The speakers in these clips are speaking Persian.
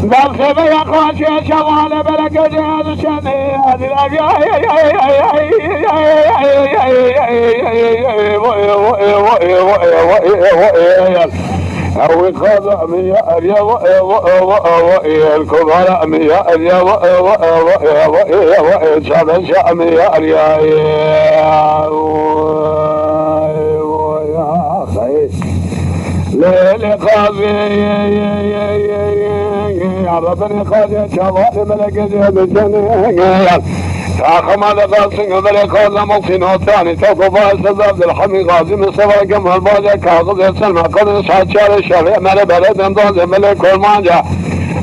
بالخيبة يا قاشي شوالة بلقى جهاز شني أو خذ مياه الكبار مياه شاب شاب مياه ليل قاضي يا ربني قاضي شوالي ملك جهاز شني فاخم هذا قاسم ملك هذا مصينه ثاني توقف استاذ الحمي غازي من صفا جمع الباجة كاغذ يسلم قد سعد شارع الشافعي ملك بلد انضاز ملك المانجا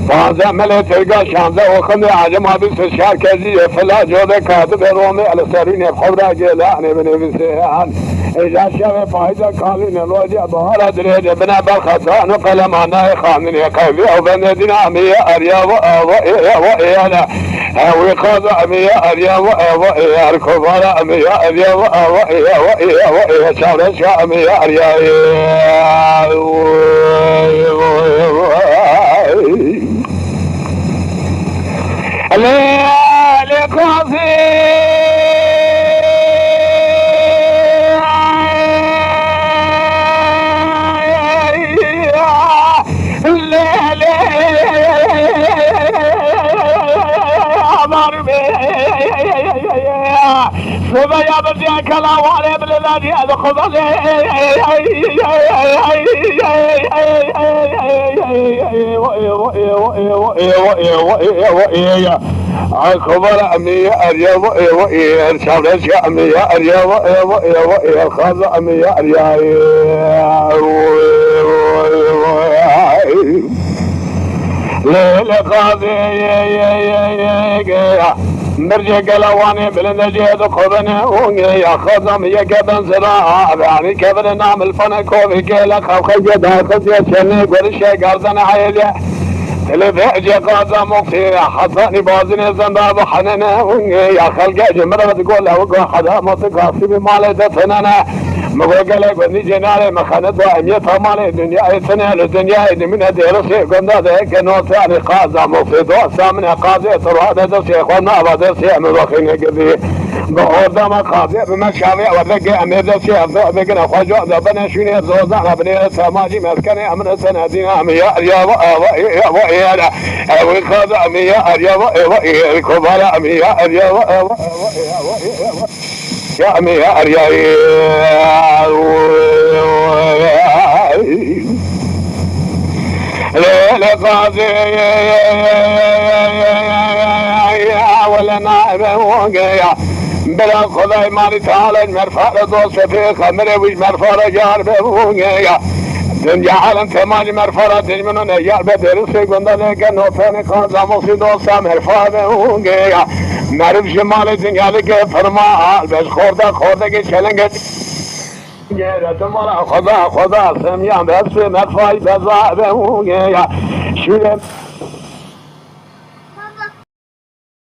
فهذا ملك تلقى شانزة وخمي عجم هذا الشعر كذي فلا جودة كاتب رومي على سرين بخبرة جيلاني من بسيحان إذا شاف فايدة قالين الوجه بهارة دريجة بنا بالخطان وقلم عناي خامن يكفي أو بندنا أمية أريا وإيانا ويقاض أمية أريا وإيا الكفار أمية أريا وإيا شارشة أمية أريا يا بدي كلام وعلي بالذي ادخل الكبر أمية أريا وإيه الشابش أمية أريا وإيه الخاض أمية أريا ليل قاضي مرجع قلواني بلنجيد قبنا ونيا خضم يكبن زراعة يعني كبن نعمل فنكو بكيلا خوخيجة خزية شني قرشة قردن عيلية تلفعجة قادة مقصية حصاني بازني زنباب حننا ونيا خلقة جمرة تقول له حدا مطقاسي بمالي تفننا مقول لك وني جنالي مخانة دائمية فمالي الدنيا سنة الدنيا من هديرسي قمنا ذيك نوتاني قادة مقصيد وسامن قاضي ترهاد دسي اخوانا ابادسي امروخين قذي بقودة ما قاضي بمشاوي ولقي امير دسي افضل بقنا خواجو ابنا شويني الزوزة ابني ساماجي مسكني امن سنة دين امياء يا وإيانا ويقاض امياء يا وإيانا الكبار امياء يا يا أمية أريا ليل قاضي ولا نائب وقيا بلا خذي مالي تعالى المرفع دوس في خمر ويش مرفع رجال بوقيا دنيا عالم ثماني مرفع تجمعون نجار بدرسي قند لك نوفاني قاضي مصيدو سامر فاضي وقيا معرف شمال دنیا لگه فرمان بس خورده که چلنگه گیرت مالا خدا سمیان بس مخفای بزا بمونه شوره